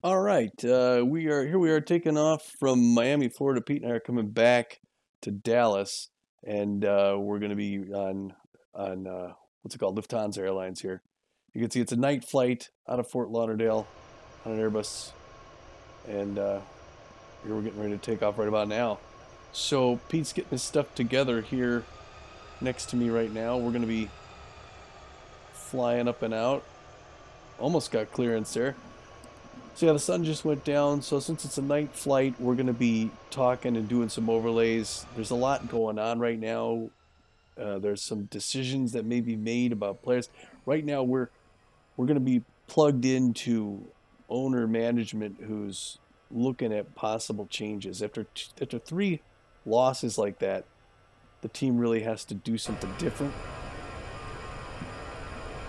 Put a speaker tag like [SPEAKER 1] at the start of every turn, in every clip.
[SPEAKER 1] All right, we are taking off from Miami, Florida. Pete and I are coming back to Dallas, and we're going to be on what's it called, Lufthansa Airlines here. You can see it's a night flight out of Fort Lauderdale on an Airbus, and here we're getting ready to take off right about now. So Pete's getting his stuff together here next to me right now. We're going to be flying up and out. Almost got clearance there. So yeah, the sun just went down. So since it's a night flight, we're going to be talking and doing some overlays. There's a lot going on right now. There's some decisions that may be made about players. Right now, we're going to be plugged into owner management who's looking at possible changes. After three losses like that, the team really has to do something different,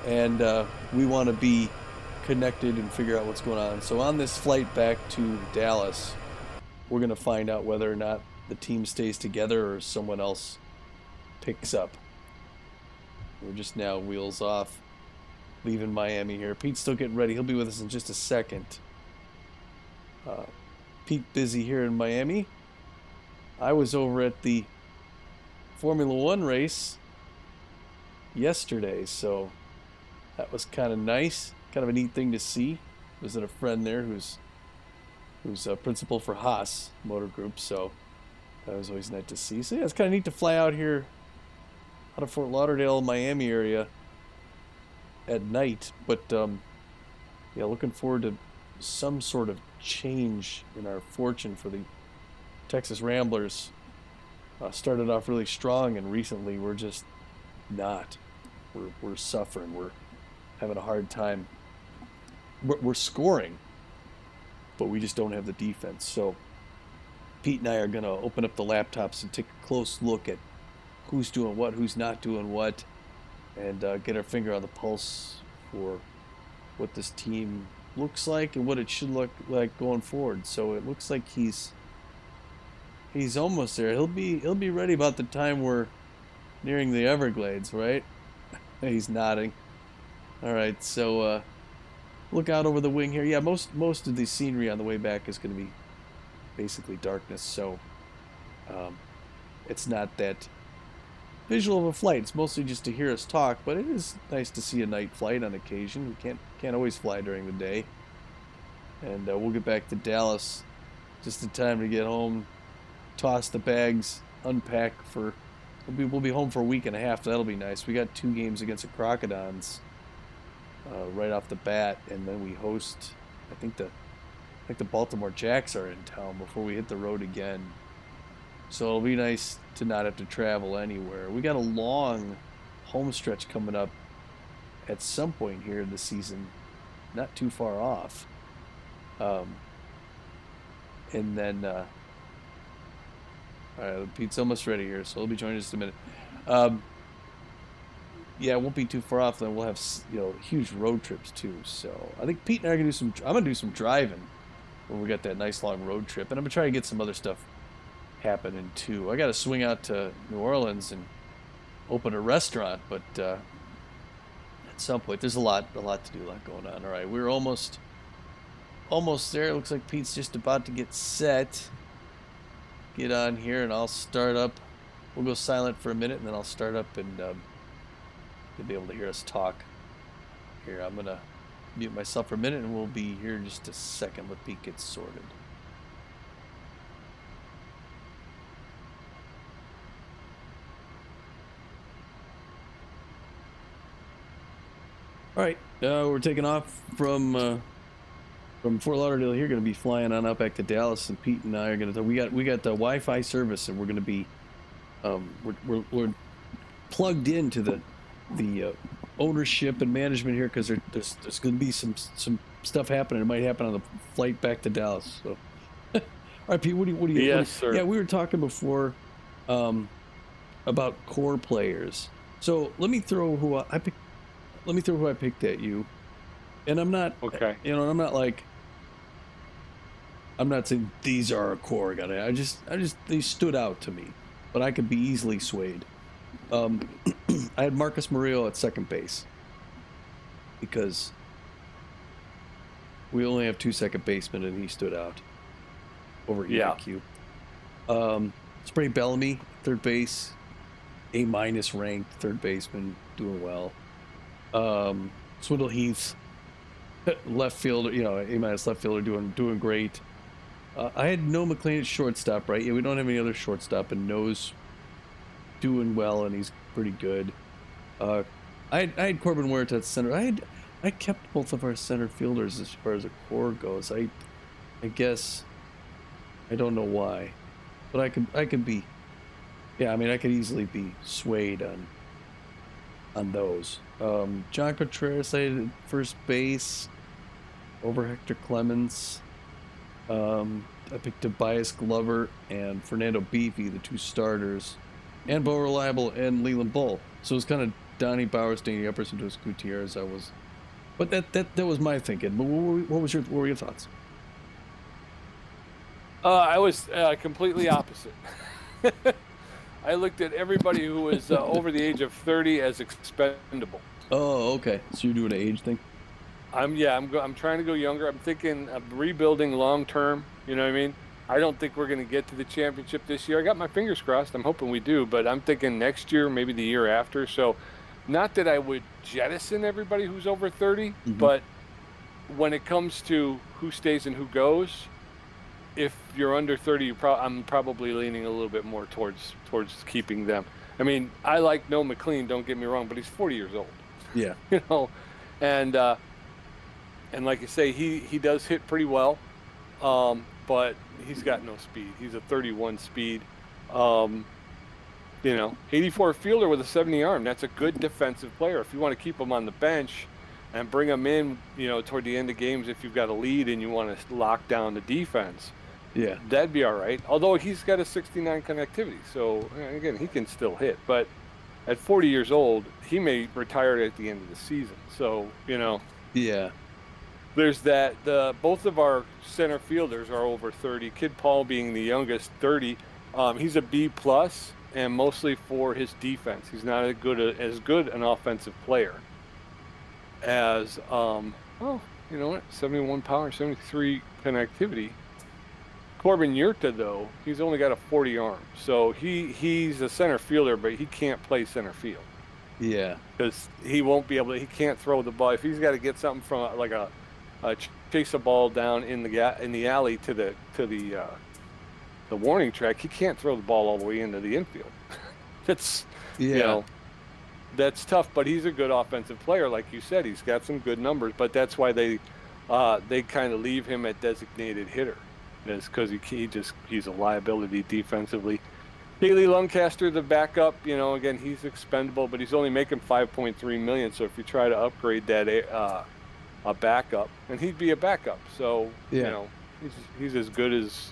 [SPEAKER 1] and we want to be connected and figure out what's going on. So on this flight back to Dallas, we're going to find out whether or not the team stays together or someone else picks up. We're just now wheels off, leaving Miami here. Pete's still getting ready. He'll be with us in just a second. Uh, Pete busy here in Miami. I was over at the Formula One race yesterday, so that was kind of nice, kind of a neat thing to see. Visit a friend there who's a principal for Haas Motor Group, so that was always nice to see. So yeah, it's kind of neat to fly out here out of Fort Lauderdale, Miami area at night. But yeah, looking forward to some sort of change in our fortune for the Texas Ramblers. Started off really strong, and recently we're just not. We're suffering. We're having a hard time. We're scoring, but we just don't have the defense. So Pete and I are going to open up the laptops and take a close look at who's doing what, who's not doing what, and get our finger on the pulse for what this team looks like and what it should look like going forward. So it looks like he's almost there. He'll be ready about the time we're nearing the Everglades, right? He's nodding. All right, so look out over the wing here. Yeah, most of the scenery on the way back is going to be basically darkness, so it's not that visual of a flight. It's mostly just to hear us talk, but it is nice to see a night flight on occasion. We can't always fly during the day, and we'll get back to Dallas just in time to get home, toss the bags, unpack for. We'll be home for a week and a half. So that'll be nice. We got 2 games against the Crocodons right off the bat, and then we host. I think the Baltimore Jacks are in town before we hit the road again. So it'll be nice to not have to travel anywhere. We got a long home stretch coming up at some point here in the season, not too far off. Um, and then, all right, Pete's almost ready here, so he'll be joining us in a minute. Um, yeah, it won't be too far off. Then we'll have huge road trips too. So I think Pete and I are gonna do some. I'm gonna do some driving when we got that nice long road trip, and I'm gonna try to get some other stuff happening too. I got to swing out to New Orleans and open a restaurant, but at some point there's a lot to do, a lot going on. All right, we're almost there. It looks like Pete's just about to get set. Get on here, and I'll start up. We'll go silent for a minute, and then I'll start up, and you'll be able to hear us talk. Here, I'm gonna mute myself for a minute, and we'll be here in just a second. Let Pete get sorted. All right, we're taking off from Fort Lauderdale here. Going to be flying on up back to Dallas, and Pete and I are going to. We got the Wi-Fi service, and we're going to be we're plugged into the ownership and management here because there's going to be some stuff happening. It might happen on the flight back to Dallas. So, all right, Pete, what do you?
[SPEAKER 2] Yes, sir.
[SPEAKER 1] Yeah, we were talking before about core players. So let me throw who I picked. Let me throw who I picked at you, and I'm not.
[SPEAKER 2] Okay.
[SPEAKER 1] I'm not like. I'm not saying these are a core guy. I just they stood out to me, but I could be easily swayed. I had Marcus Murillo at second base because We only have 2 second basemen, and he stood out over
[SPEAKER 2] Yeah.
[SPEAKER 1] EIQ. Spray Bellamy, third base, A- ranked third baseman, doing well. Swindle Heath, left fielder, A- left fielder, doing great. I had Noah McLean at shortstop, right? Yeah, we don't have any other shortstop, and Noah's doing well, and he's pretty good. I had Corbin Huerta at center. I kept both of our center fielders as far as the core goes. I guess I don't know why, but I could be, yeah. I mean, I could easily be swayed on those. John Contreras I had at first base over Hector Clemens. I picked Tobias Glover and Fernando Beefy, the 2 starters, and Bo Reliable and Leland Bull. So it was kind of Donnie Bowers, Danny Epperson, Dos Gutierrez. But that was my thinking. But what were your thoughts?
[SPEAKER 2] I was completely opposite. I looked at everybody who was over the age of 30 as expendable.
[SPEAKER 1] Oh, okay. So you're doing an age thing?
[SPEAKER 2] I'm trying to go younger. I'm thinking of rebuilding long term. You know what I mean? I don't think we're going to get to the championship this year. I got my fingers crossed. I'm hoping we do, but I'm thinking next year, maybe the year after. So, not that I would jettison everybody who's over 30, but when it comes to who stays and who goes, if you're under 30, I'm probably leaning a little bit more towards keeping them. I mean, I like Noah McLean, don't get me wrong, but he's 40 years old.
[SPEAKER 1] Yeah.
[SPEAKER 2] And like you say, he does hit pretty well, but he's got no speed. He's a 31 speed. 84 fielder with a 70 arm. That's a good defensive player. If you want to keep him on the bench and bring him in, toward the end of games, if you've got a lead and you want to lock down the defense,
[SPEAKER 1] yeah,
[SPEAKER 2] that'd be all right. Although he's got a 69 connectivity, so again, he can still hit. But at 40 years old, he may retire at the end of the season. So
[SPEAKER 1] yeah.
[SPEAKER 2] There's that. Both of our center fielders are over 30. Kid Paul being the youngest, 30. He's a B plus, and mostly for his defense. He's not as good an offensive player as 71 power, 73 connectivity. Corbin Huerta, though, he's only got a 40 arm, so he's a center fielder, but he can't play center field.
[SPEAKER 1] Yeah,
[SPEAKER 2] because he won't be able to. He can't throw the ball if he's got to get something from like a chase a ball down in the alley to the warning track. He can't throw the ball all the way into the infield. That's that's tough. But he's a good offensive player, like you said. He's got some good numbers, but that's why they kind of leave him at designated hitter. Is because he's a liability defensively. Haley Lancaster, the backup, again, he's expendable, but he's only making $5.3 million. So if you try to upgrade that a backup, and he'd be a backup, so he's as good as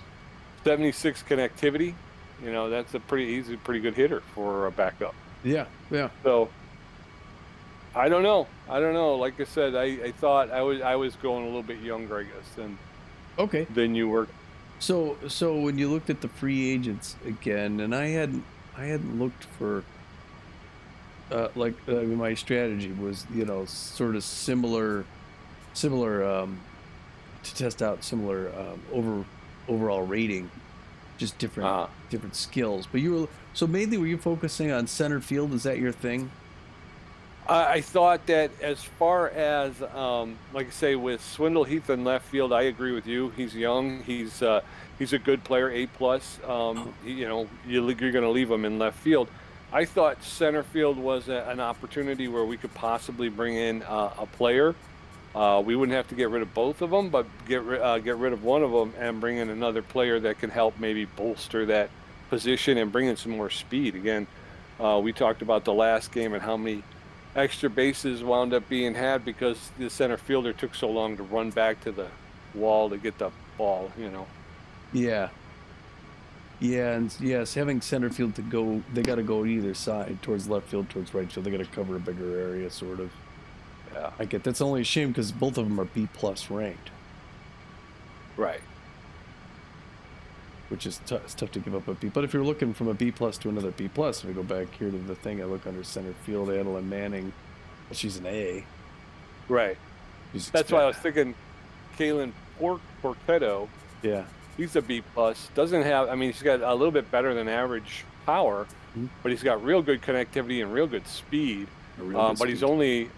[SPEAKER 2] 76 connectivity. That's he's a pretty good hitter for a backup.
[SPEAKER 1] Yeah.
[SPEAKER 2] So I don't know. Like I said, I thought I was going a little bit younger, I guess, than you were.
[SPEAKER 1] So when you looked at the free agents again, and I hadn't looked for my strategy was sort of similar to test out similar overall rating, just different skills. But mainly were you focusing on center field? Is that your thing?
[SPEAKER 2] I thought that as far as, like I say, with Swindle Heath in left field, I agree with you. He's young. He's a good player, A+. You're going to leave him in left field. I thought center field was an opportunity where we could possibly bring in a player. We wouldn't have to get rid of both of them, but get rid of one of them and bring in another player that can help maybe bolster that position and bring in some more speed. Again, we talked about the last game and how many extra bases wound up being had because the center fielder took so long to run back to the wall to get the ball,
[SPEAKER 1] Yeah, and yes, having center field to go, they got to go either side, towards left field, towards right field. They got to cover a bigger area, sort of. Yeah, I get that's only a shame because both of them are B+ ranked.
[SPEAKER 2] Right.
[SPEAKER 1] Which is it's tough to give up a B. But if you're looking from a B+ to another B+, if we go back here to the thing, I look under center field, Adeline Manning. Well, she's an A.
[SPEAKER 2] Right. That's why I was thinking Kalen Porchetto.
[SPEAKER 1] Yeah.
[SPEAKER 2] He's a B plus. Doesn't have. I mean, he's got a little bit better than average power, but he's got real good connectivity and real good speed. But he's only,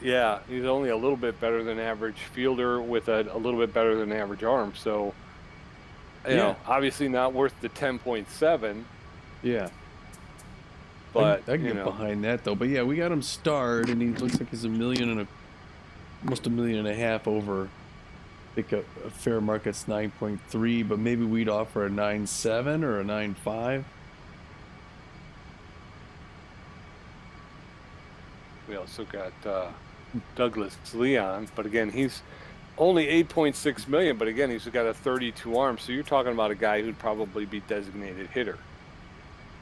[SPEAKER 2] yeah, he's only a little bit better than average fielder with a little bit better than average arm. So, you know, obviously not worth the 10.7.
[SPEAKER 1] Yeah.
[SPEAKER 2] But
[SPEAKER 1] I can get behind that though. But yeah, we got him starred, and he looks like he's almost $1.5 million over. I think a fair market's 9.3, but maybe we'd offer a 9.7 or a 9.5.
[SPEAKER 2] We also got Douglas Leon, but again, he's only 8.6 million. But again, he's got a 32 arm, so you're talking about a guy who'd probably be designated hitter.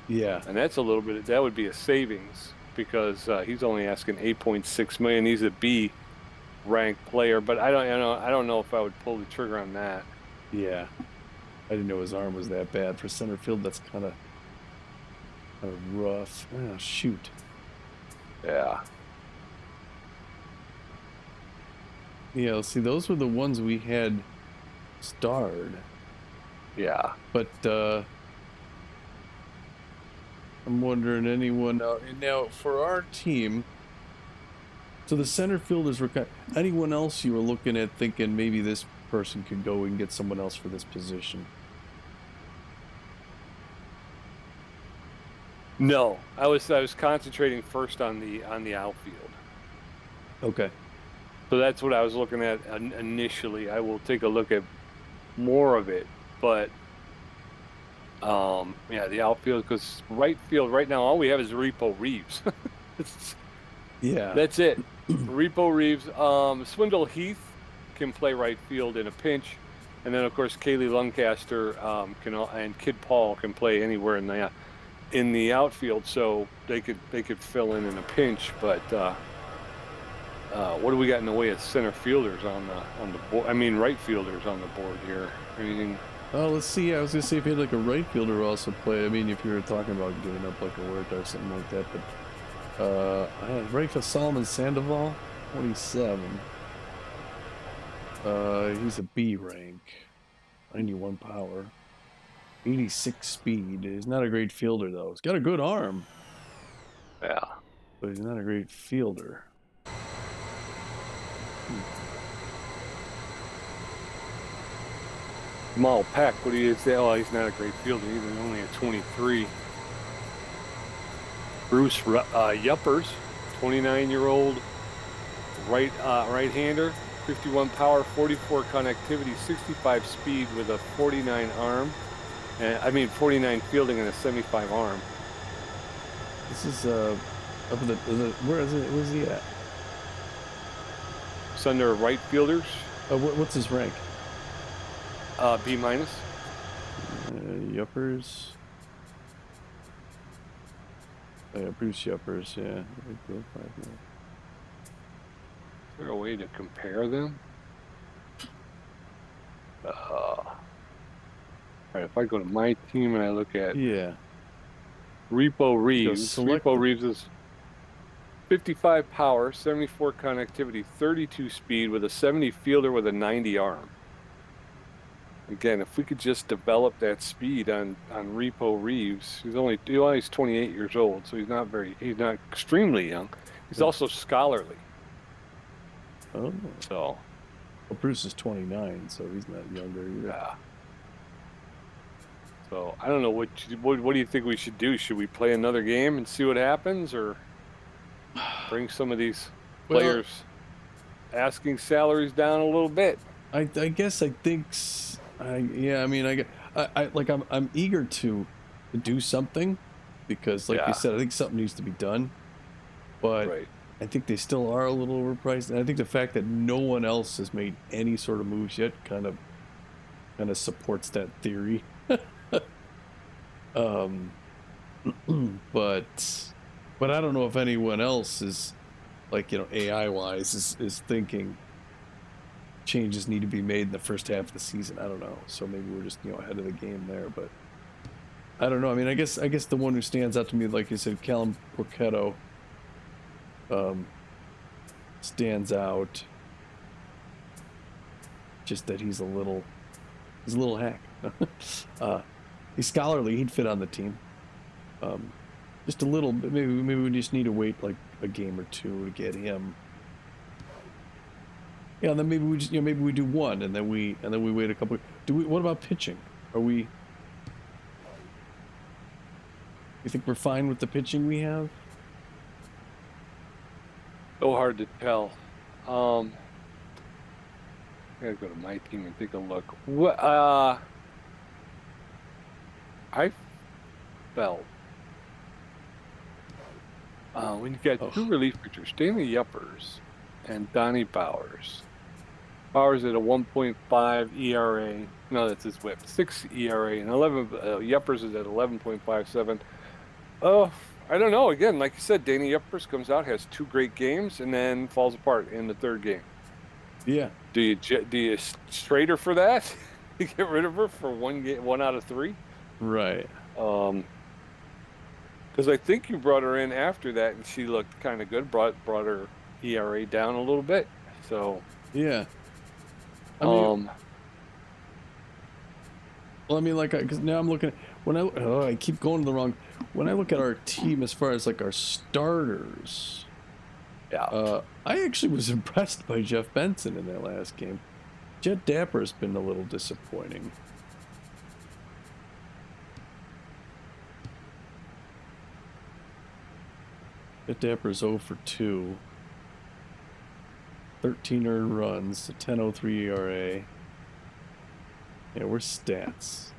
[SPEAKER 1] Yeah,
[SPEAKER 2] and that's a little bit. That would be a savings because he's only asking 8.6 million. He's a B ranked player, but I don't know if I would pull the trigger on that.
[SPEAKER 1] Yeah, I didn't know his arm was that bad for center field. That's kind of rough. Oh, shoot.
[SPEAKER 2] Yeah.
[SPEAKER 1] Yeah, see, those were the ones we had starred.
[SPEAKER 2] Yeah.
[SPEAKER 1] But I'm wondering anyone out. And now for our team, so the center fielders were anyone else you were looking at thinking maybe this person could go and get someone else for this position?
[SPEAKER 2] No, I was concentrating first on the outfield.
[SPEAKER 1] Okay.
[SPEAKER 2] So that's what I was looking at initially. I will take a look at more of it, but yeah, the outfield, because right field right now all we have is Repo Reeves.
[SPEAKER 1] Yeah,
[SPEAKER 2] that's it. Repo Reeves. Swindle Heath can play right field in a pinch, and then of course Kaylee Lancaster and Kid Paul can play anywhere in the outfield, so they could fill in a pinch. But what do we got in the way of center fielders on the board? I mean, right fielders on the board here. Anything?
[SPEAKER 1] Oh, let's see. I was gonna say if you had like a right fielder also play. I mean, if you were talking about giving up like a Huerta or something like that, but I had right for Solomon Sandoval, 27. He's a B rank, 91 power, 86 speed. He's not a great fielder though. He's got a good arm.
[SPEAKER 2] Yeah,
[SPEAKER 1] but he's not a great fielder.
[SPEAKER 2] Jamal Peck, what do you say? Oh, he's not a great fielder either. Only a 23. Bruce Yuppers, 29-year-old right-hander, 51 power, 44 connectivity, 65 speed with a 49 arm. I mean 49 fielding and a 75 arm.
[SPEAKER 1] This is up in the where is it? Where's he at?
[SPEAKER 2] It's under right fielders.
[SPEAKER 1] What's his rank?
[SPEAKER 2] B minus.
[SPEAKER 1] Yuppers. Yeah, Bruce Yuppers. Yeah. Is
[SPEAKER 2] there a way to compare them? All right, if I go to my team and I look at Repo Reeves. Repo Reeves is 55 power, 74 connectivity, 32 speed with a 70 fielder with a 90 arm. Again, if we could just develop that speed on Repo Reeves, he's 28 years old, so he's not extremely young. He's also scholarly.
[SPEAKER 1] Oh.
[SPEAKER 2] So.
[SPEAKER 1] Well, Bruce is 29, so he's not younger either.
[SPEAKER 2] Yeah. So I don't know what do you think we should do? Should we play another game and see what happens, or bring some of these players asking salaries down a little bit?
[SPEAKER 1] I guess I think. Yeah, I mean, I'm eager to do something because, like you said, I think something needs to be done. But I think they still are a little overpriced, and I think the fact that no one else has made any sort of moves yet kind of supports that theory. But I don't know if anyone else is, like, AI wise is thinking changes need to be made in the first half of the season. I don't know. So maybe we're just ahead of the game there, but I don't know. I mean, I guess the one who stands out to me, like you said, Kalen Porchetto, stands out. just that he's a little hack. He's scholarly. He'd fit on the team. Just a little bit. Maybe we just need to wait like a game or two to get him. Yeah, and then maybe we just maybe we do one, and then we wait a couple. What about pitching? Are we? You think we're fine with the pitching we have?
[SPEAKER 2] So hard to tell. I gotta go to my team and take a look. What? I felt when you got two relief pitchers, Stanley Yuppers and Donnie Bowers. Bowers at a 1.5 ERA. No, that's his whip. 6 ERA and 11. Yuppers is at 11.57. Oh, I don't know. Again, like you said, Danny Yuppers comes out, has 2 great games, and then falls apart in the 3rd game.
[SPEAKER 1] Yeah.
[SPEAKER 2] Do you straight her for that? You get rid of her for 1 out of 3?
[SPEAKER 1] Right.
[SPEAKER 2] Because I think you brought her in after that, and she looked kind of good. Brought her ERA down a little bit. So
[SPEAKER 1] yeah. I mean, well, I mean, like, because now I'm looking at I keep going to the wrong. When I look at our team as far as like our starters,
[SPEAKER 2] yeah,
[SPEAKER 1] I actually was impressed by Jeff Benson in that last game. Jet Dapper's been a little disappointing. Jet Dapper's 0 for 2. 13 earned runs, a 10.03 ERA. Yeah, we're stats.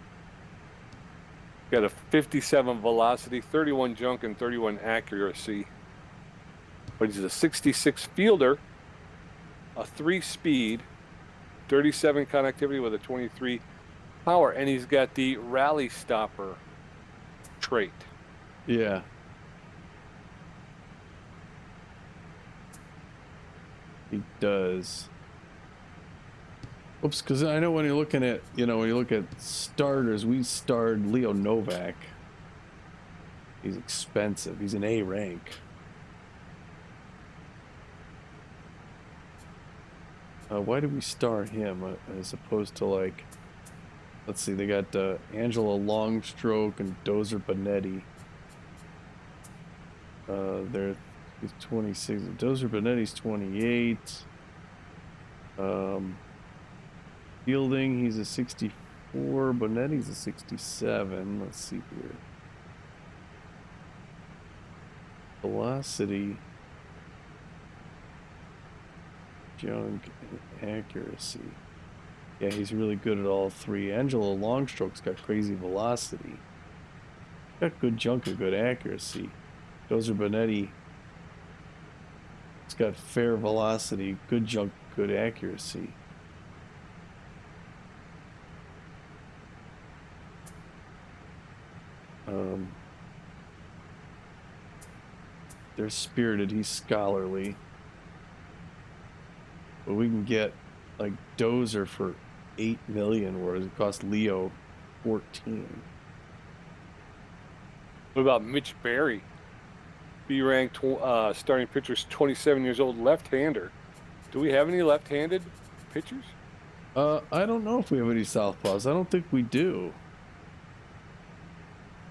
[SPEAKER 2] got a 57 velocity, 31 junk, and 31 accuracy. But he's a 66 fielder, a 3 speed, 37 connectivity with a 23 power, and he's got the rally stopper trait.
[SPEAKER 1] Yeah. He does. Oops, because I know when you're looking at, when you look at starters, we starred Leo Novak. He's expensive. He's an A rank. Why did we star him as opposed to, like, let's see, they got Angela Longstroke and Dozer Benetti. He's 26. Dozer Benetti's 28. Fielding, he's a 64. Bonetti's a 67. Let's see here. Velocity, junk, and accuracy. Yeah, he's really good at all 3. Angela Longstroke's got crazy velocity. Got good junk and good accuracy. Dozer Benetti, it's got fair velocity, good junk, good accuracy. They're spirited. He's scholarly. But we can get like Dozer for $8 million, whereas it cost Leo 14.
[SPEAKER 2] What about Mitch Berry? B-ranked starting pitchers, 27 years old, left-hander. Do we have any left-handed pitchers?
[SPEAKER 1] I don't know if we have any southpaws. I don't think we do.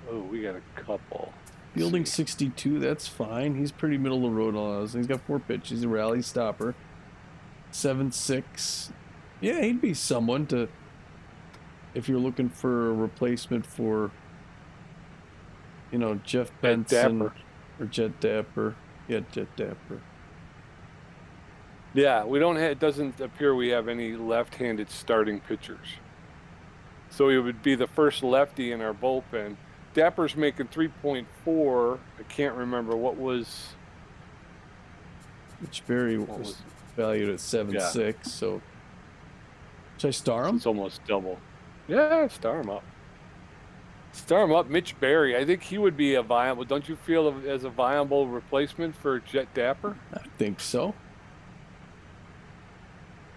[SPEAKER 2] Oh, we got a couple.
[SPEAKER 1] Fielding 62, that's fine. He's pretty middle of the road on those. He's got 4 pitches. He's a rally stopper. 7.6. Yeah, he'd be someone to, if you're looking for a replacement for, Jeff Benson or Jet Dapper. Yeah, Jet Dapper.
[SPEAKER 2] Yeah, we don't have, it doesn't appear we have any left-handed starting pitchers. So he would be the first lefty in our bullpen. Dapper's making 3.4. I can't remember what was.
[SPEAKER 1] Mitch Berry was valued at 7.6. So should I star him?
[SPEAKER 2] It's almost double. Yeah, star him up. Star him up, Mitch Berry. I think he would be a viable. Don't you feel as a viable replacement for Jet Dapper?
[SPEAKER 1] I think so.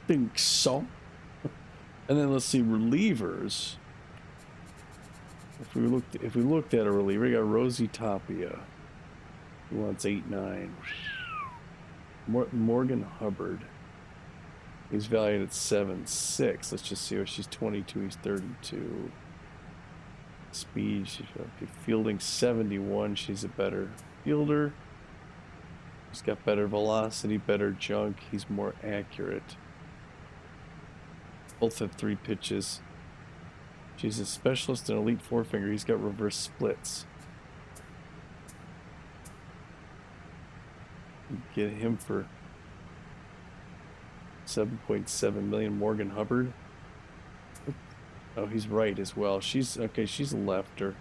[SPEAKER 1] And then let's see, relievers. If we looked at a reliever, we got Rosie Tapia. He wants 8.9. Morgan Hubbard. He's valued at 7.6. Let's just see what she's 22. He's 32. Speed, she's okay. Fielding 71. She's a better fielder. She's got better velocity, better junk. He's more accurate. Both have 3 pitches. She's a specialist in elite forefinger. He's got reverse splits. You get him for 7.7 million. Morgan Hubbard. Oh, he's right as well. She's okay. She's a lefty.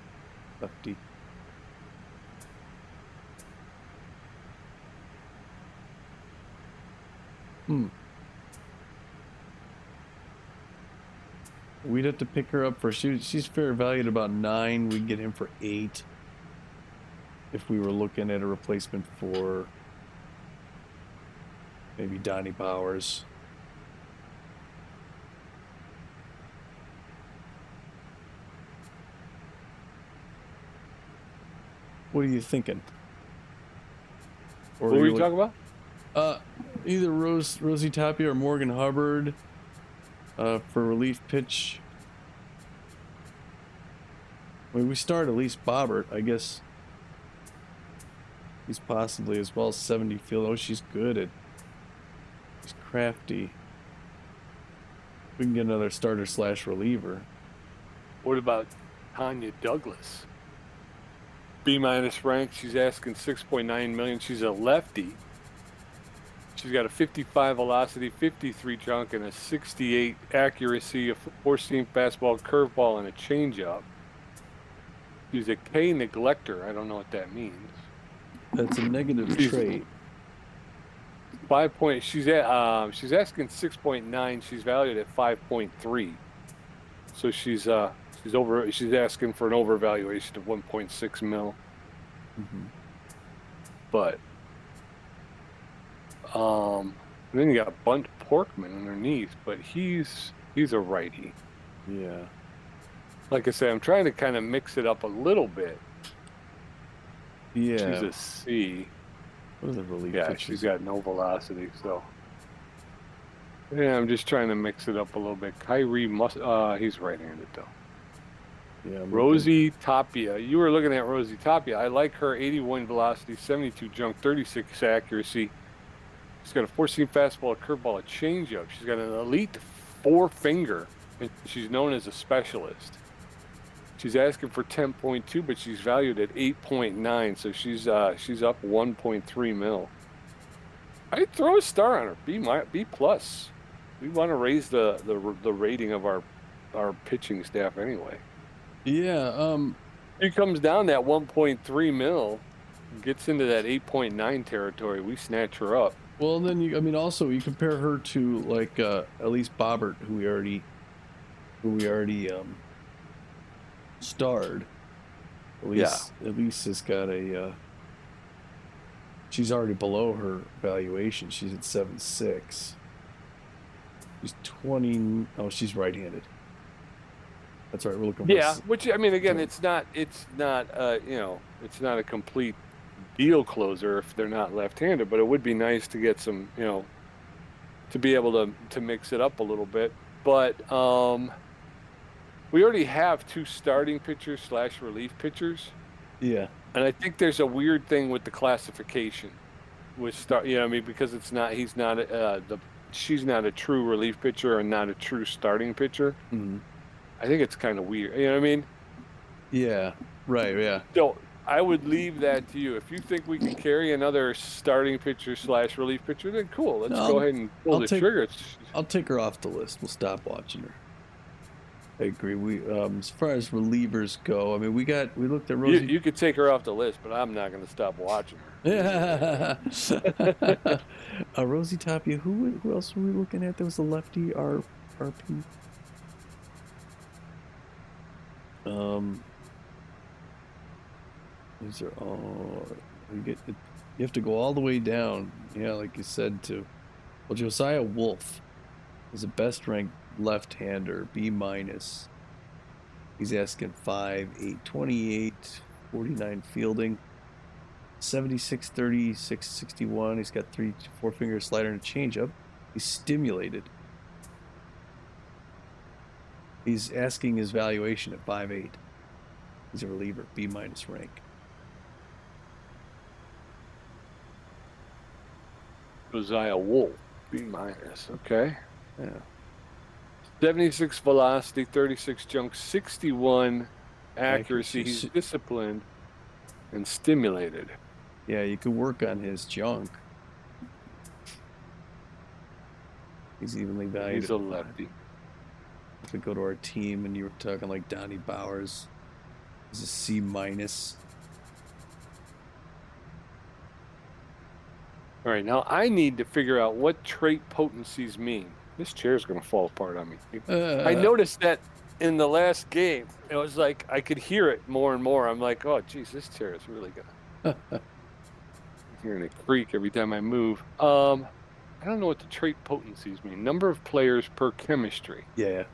[SPEAKER 1] We'd have to pick her up for she's fair valued about 9. We'd get him for 8 if we were looking at a replacement for maybe Donnie Bowers. What are you thinking?
[SPEAKER 2] Or what were you talking about?
[SPEAKER 1] Either Rosie Tapia or Morgan Hubbard for relief pitch. I mean, we start at least Bobbert. I guess he's possibly as well as 70 field. Oh, she's good at. She's crafty. We can get another starter / reliever.
[SPEAKER 2] What about Tanya Douglas? B- rank. She's asking 6.9 million. She's a lefty. She's got a 55 velocity, 53 junk, and a 68 accuracy, a 4-seam fastball, curveball, and a changeup. She's a K neglector. I don't know what that means.
[SPEAKER 1] That's a negative trait.
[SPEAKER 2] 5 point. She's asking 6.9. She's valued at 5.3. So she's asking for an overvaluation of 1.6 mil.
[SPEAKER 1] Mm-hmm.
[SPEAKER 2] But then you got Bunt Porkman underneath, but he's a righty.
[SPEAKER 1] Yeah.
[SPEAKER 2] Like I say, I'm trying to kind of mix it up a little bit.
[SPEAKER 1] Yeah.
[SPEAKER 2] She's a C.
[SPEAKER 1] What are the relief
[SPEAKER 2] Yeah,
[SPEAKER 1] pitches?
[SPEAKER 2] she's got no velocity, so. Yeah, I'm just trying to mix it up a little bit. Kyrie he's right-handed though.
[SPEAKER 1] Yeah.
[SPEAKER 2] Rosie Tapia. You were looking at Rosie Tapia. I like her 81 velocity, 72 junk, 36 accuracy. She's got a 4-seam fastball, a curveball, a changeup. She's got an elite 4-finger, and she's known as a specialist. She's asking for 10.2, but she's valued at 8.9, so she's up 1.3 mil. I'd throw a star on her, B plus. We want to raise the rating of our pitching staff anyway.
[SPEAKER 1] Yeah.
[SPEAKER 2] She comes down that 1.3 mil, gets into that 8.9 territory. We snatch her up.
[SPEAKER 1] Well, then also you compare her to like Elise Bobbert, who we already starred. Elise has got a. She's already below her valuation. She's at 7.6. She's 20. Oh, she's right-handed. That's right. We're looking for.
[SPEAKER 2] Yeah, which I mean, again, it's not it's not a complete deal closer if they're not left-handed, but it would be nice to get some, to be able to mix it up a little bit. But we already have 2 starting pitchers / relief pitchers.
[SPEAKER 1] Yeah.
[SPEAKER 2] And I think there's a weird thing with the classification with because she's not a true relief pitcher and not a true starting pitcher.
[SPEAKER 1] Mm-hmm.
[SPEAKER 2] I think it's kind of weird. You know what I mean?
[SPEAKER 1] Yeah. Right. Yeah.
[SPEAKER 2] So I would leave that to you. If you think we can carry another starting pitcher / relief pitcher, then cool. Let's go ahead and pull the trigger.
[SPEAKER 1] I'll take her off the list. We'll stop watching her. I agree. We as far as relievers go, I mean, we looked at Rosie.
[SPEAKER 2] You could take her off the list, but I'm not going to stop watching her.
[SPEAKER 1] Yeah. Rosie Tapia. Who else were we looking at? There was a lefty RP. These are all. You have to go all the way down. Yeah, like you said to. Well, Josiah Wolf is the best ranked left-hander, B-. He's asking 5'8", 28, 49 fielding, 76, 30, 661. He's got 3 4-finger slider and a changeup. He's stimulated. He's asking his valuation at 5'8". He's a reliever, B- rank.
[SPEAKER 2] Josiah Wolf, B-. Okay.
[SPEAKER 1] Yeah.
[SPEAKER 2] 76 velocity, 36 junk, 61 accuracy. He's disciplined and stimulated.
[SPEAKER 1] Yeah, you could work on his junk. He's evenly valued.
[SPEAKER 2] He's a lefty.
[SPEAKER 1] If we go to our team and you were talking like Donnie Bowers, he's a C-.
[SPEAKER 2] All right, now I need to figure out what trait potencies mean. This chair's going to fall apart on me. I noticed that in the last game. It was like I could hear it more and more. I'm like, oh, geez, this chair is really going to... hearing it creak every time I move. I don't know what the trait potencies mean. Number of players per chemistry.
[SPEAKER 1] Yeah.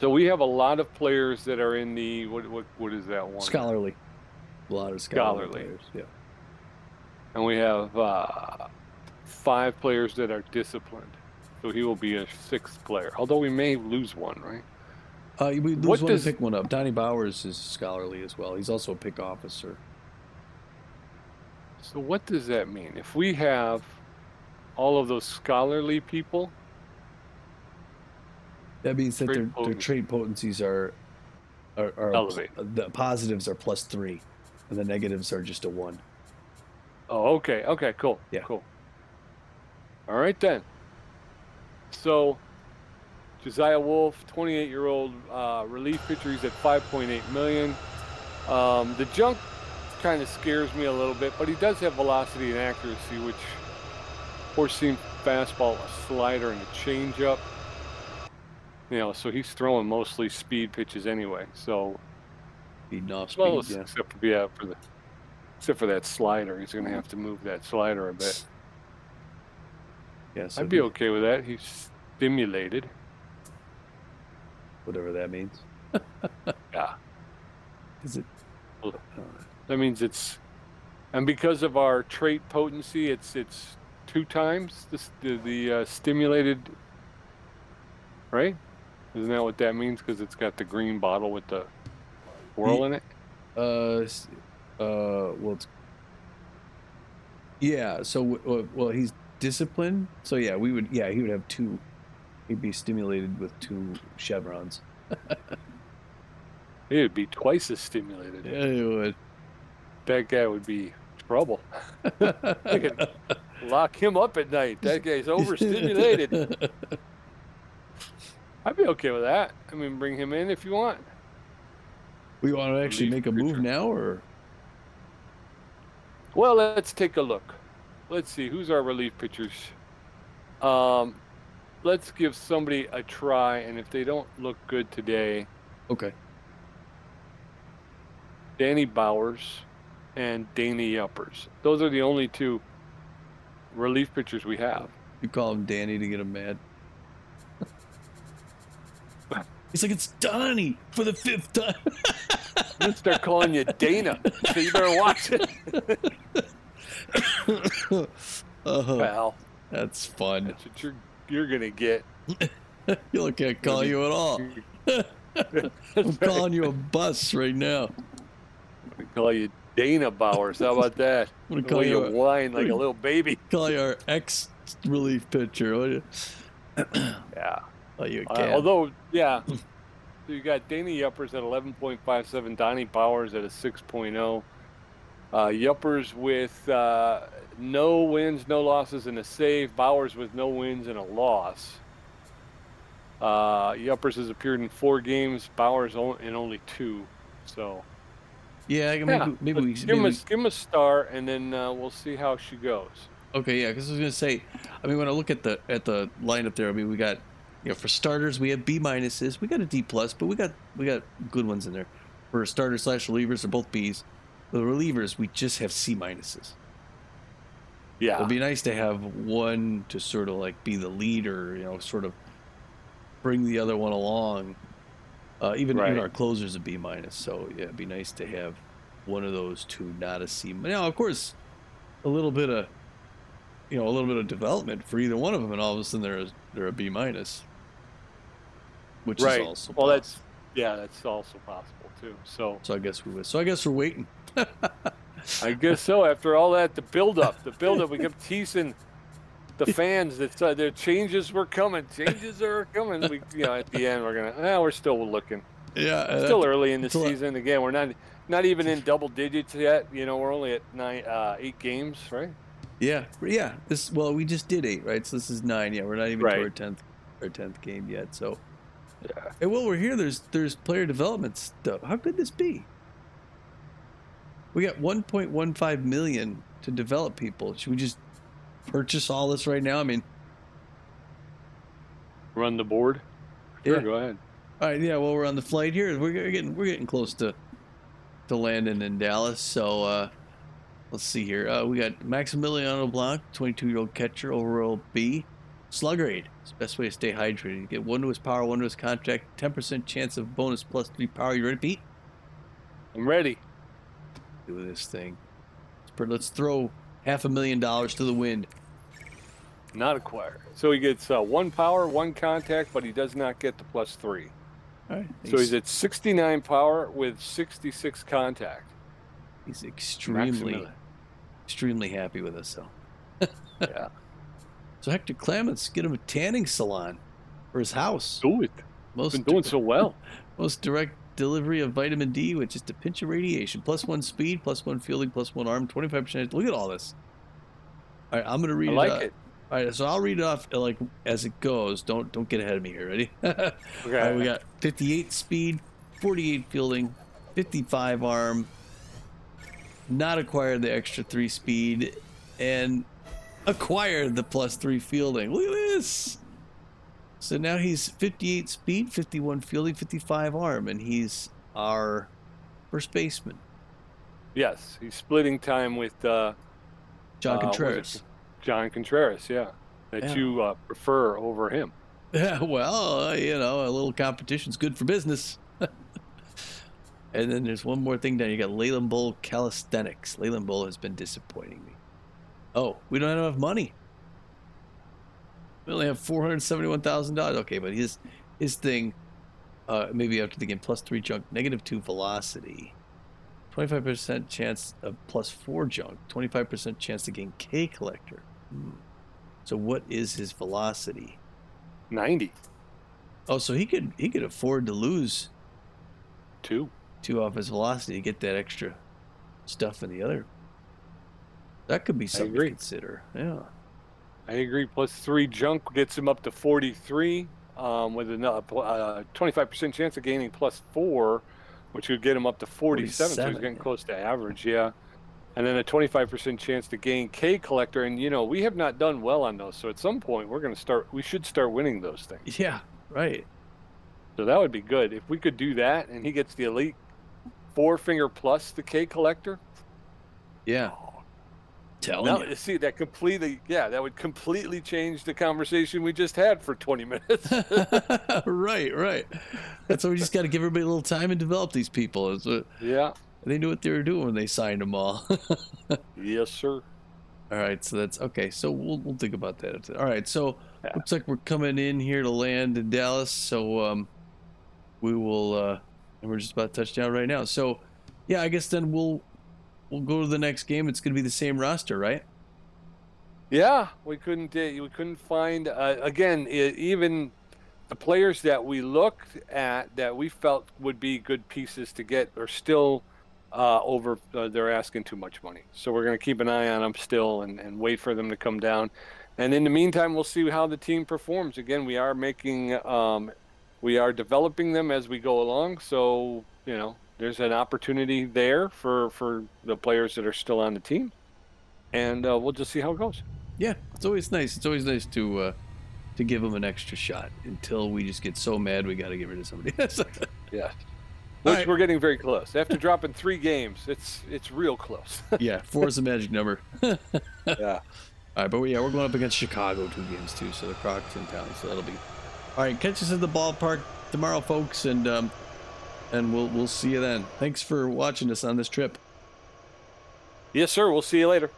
[SPEAKER 2] So we have a lot of players that are in the what is that one?
[SPEAKER 1] Scholarly. A lot of scholarly players. Yeah.
[SPEAKER 2] And we have 5 players that are disciplined. So he will be a 6th player. Although we may lose one, right?
[SPEAKER 1] We lose one and pick one up. Donnie Bowers is scholarly as well. He's also a pick officer.
[SPEAKER 2] So what does that mean? If we have all of those scholarly people,
[SPEAKER 1] that means that their trait potencies are
[SPEAKER 2] elevated.
[SPEAKER 1] The positives are +3, and the negatives are just a 1.
[SPEAKER 2] Oh, okay. Okay, cool.
[SPEAKER 1] Yeah.
[SPEAKER 2] Cool. All right, then. So, Josiah Wolf, 28-year-old relief pitcher. He's at $5.8 million. The junk kind of scares me a little bit, but he does have velocity and accuracy, which four-seam fastball, a slider, and a changeup. You know, so he's throwing mostly speed pitches anyway. So, except for that slider, he's going to have to move that slider a bit.
[SPEAKER 1] Yeah, so
[SPEAKER 2] I'd be okay with that. He's stimulated.
[SPEAKER 1] Whatever that means.
[SPEAKER 2] Yeah.
[SPEAKER 1] Is it?
[SPEAKER 2] That means it's, and because of our trait potency, it's 2 times the stimulated, right? Isn't that what that means? Because it's got the green bottle with the swirl in it.
[SPEAKER 1] Well, it's, yeah. So, well, he's disciplined. So yeah, he would have 2. He'd be stimulated with 2 chevrons.
[SPEAKER 2] He'd be twice as stimulated.
[SPEAKER 1] Yeah, he would.
[SPEAKER 2] That guy would be trouble. I could lock him up at night. That guy's overstimulated. I'd be okay with that. I mean, bring him in if you want.
[SPEAKER 1] We want to actually make a move now, or?
[SPEAKER 2] Well, let's take a look. Let's see, who's our relief pitchers? Let's give somebody a try, and if they don't look good today,
[SPEAKER 1] okay.
[SPEAKER 2] Danny Bowers and Danny Yuppers. Those are the only 2 relief pitchers we have.
[SPEAKER 1] You call him Danny to get him mad. He's like, it's Donnie for the 5th time.
[SPEAKER 2] I'm gonna start calling you Dana, so you better watch it. Well,
[SPEAKER 1] that's fun.
[SPEAKER 2] That's what you're gonna get.
[SPEAKER 1] I can't call you at all. I'm calling you a bus right now.
[SPEAKER 2] I'm gonna call you Dana Bowers. How about that?
[SPEAKER 1] I'm gonna call
[SPEAKER 2] you whine like a little baby.
[SPEAKER 1] Call you our ex-relief pitcher, will you?
[SPEAKER 2] Yeah.
[SPEAKER 1] Oh, you can.
[SPEAKER 2] Although, yeah. So you got Danny Yuppers at 11.57, Donnie Bowers at a 6.0. Yuppers with no wins, no losses, and a save. Bowers with no wins and a loss. Yuppers has appeared in 4 games. Bowers in only 2. So
[SPEAKER 1] yeah, maybe we
[SPEAKER 2] give him a star, and then we'll see how she goes.
[SPEAKER 1] Okay, yeah, because I was gonna say, I mean, when I look at the lineup there, I mean, we got, for starters, we have B-. We got a D+, but we got good ones in there. For starters / relievers, they're both Bs. The relievers, we just have C-.
[SPEAKER 2] Yeah,
[SPEAKER 1] it'd be nice to have one to sort of like be the leader, sort of bring the other one along. Even our closer's a B-. So yeah, it'd be nice to have one of those 2, not a C. Now, of course, a little bit of development for either one of them, and all of a sudden they're a B-. which is
[SPEAKER 2] Right.
[SPEAKER 1] also
[SPEAKER 2] Well,
[SPEAKER 1] possible.
[SPEAKER 2] that's also possible too. So
[SPEAKER 1] So I guess we would. So I guess we're waiting.
[SPEAKER 2] I guess so. After all that, the buildup, we kept teasing the fans that the changes were coming. Changes are coming. At the end, we're still looking.
[SPEAKER 1] Yeah,
[SPEAKER 2] Still early in the
[SPEAKER 1] until
[SPEAKER 2] season. Again, we're not even in double digits yet. We're only at 8 games, right?
[SPEAKER 1] yeah. Well, we just did 8, right? So this is 9. Yeah, we're not even to
[SPEAKER 2] Right.
[SPEAKER 1] our 10th game yet. So,
[SPEAKER 2] Yeah.
[SPEAKER 1] and while we're here, there's player development stuff. How could this be? We got 1.15 million to develop people. Should we just purchase all this right now? I mean,
[SPEAKER 2] Run the board. Sure,
[SPEAKER 1] yeah.
[SPEAKER 2] go ahead.
[SPEAKER 1] All right, yeah. Well, we're on the flight here. We're getting close to landing in Dallas. So let's see here. We got Maximiliano Blanc, 22-year-old catcher, overall B. Slug rate. It's the best way to stay hydrated. You get 1 to his power, 1 to his contract, 10% chance of bonus +3 power. You ready, Pete?
[SPEAKER 2] I'm ready.
[SPEAKER 1] Do this thing. Let's throw $500,000 to the wind.
[SPEAKER 2] Not acquired. So he gets 1 power, 1 contact, but he does not get the +3.
[SPEAKER 1] All right.
[SPEAKER 2] So he's at 69 power with 66 contact.
[SPEAKER 1] He's extremely happy with us, though.
[SPEAKER 2] Yeah.
[SPEAKER 1] So Hector Clements, get him a tanning salon for his house.
[SPEAKER 2] Do it. Been doing so well.
[SPEAKER 1] Most direct delivery of vitamin D with just a pinch of radiation. +1 speed, +1 fielding, +1 arm, 25%. Look at all this. All right, I'm gonna read
[SPEAKER 2] I
[SPEAKER 1] it.
[SPEAKER 2] like it.
[SPEAKER 1] All right, so I'll read it off like as it goes. Don't get ahead of me here. Ready?
[SPEAKER 2] Okay.
[SPEAKER 1] All right, we got 58 speed, 48 fielding, 55 arm. Not acquired the extra 3 speed, and acquired the +3 fielding. Look at this. So now he's 58 speed, 51 fielding, 55 arm, and he's our first baseman.
[SPEAKER 2] Yes, he's splitting time with
[SPEAKER 1] John Contreras.
[SPEAKER 2] John Contreras, yeah. That you prefer over him.
[SPEAKER 1] Yeah, well, a little competition's good for business. And then there's one more thing down. You got Leyland Bowl Calisthenics. Leyland Bowl has been disappointing me. Oh, we don't have enough money. We only have $471,000. Okay, but his thing, maybe after the game, +3 junk, -2 velocity, 25% chance of +4 junk, 25% chance to gain K collector. So what is his velocity?
[SPEAKER 2] 90.
[SPEAKER 1] Oh, so he could afford to lose
[SPEAKER 2] 2
[SPEAKER 1] off his velocity to get that extra stuff in the other. That could be something to consider. Yeah.
[SPEAKER 2] I agree. +3 junk gets him up to 43, with another 25% chance of gaining +4, which would get him up to 47. So he's getting close to average, yeah. And then a 25% chance to gain K collector, and we have not done well on those. So at some point we should start winning those things.
[SPEAKER 1] Yeah, right.
[SPEAKER 2] So that would be good if we could do that, and he gets the elite 4-finger plus the K collector.
[SPEAKER 1] Yeah. Telling you.
[SPEAKER 2] See, that would completely change the conversation we just had for 20 minutes.
[SPEAKER 1] Right. That's why we just got to give everybody a little time and develop these people.
[SPEAKER 2] Yeah.
[SPEAKER 1] They knew what they were doing when they signed them all.
[SPEAKER 2] Yes, sir.
[SPEAKER 1] All right, so that's okay. So we'll think about that. All right, so looks like we're coming in here to land in Dallas. So we will, and we're just about to touch down right now. So yeah, I guess then we'll go to the next game. It's going to be the same roster, right?
[SPEAKER 2] Yeah, we couldn't find again even the players that we looked at that we felt would be good pieces to get are still over. They're asking too much money, so we're going to keep an eye on them still and wait for them to come down. And in the meantime, we'll see how the team performs. Again, we are developing them as we go along. So there's an opportunity there for the players that are still on the team, and we'll just see how it goes.
[SPEAKER 1] Yeah, it's always nice. It's always nice to give them an extra shot until we just get so mad we got to get rid of somebody.
[SPEAKER 2] Yeah. Which we're getting very close. After dropping 3 games, it's real close.
[SPEAKER 1] Yeah, 4 is the magic number.
[SPEAKER 2] Yeah.
[SPEAKER 1] All right, but we're going up against Chicago 2 games too, so the Crocs in town, so that'll be. All right, catch us at the ballpark tomorrow, folks, and we'll see you then. Thanks for watching us on this trip.
[SPEAKER 2] Yes, sir. We'll see you later.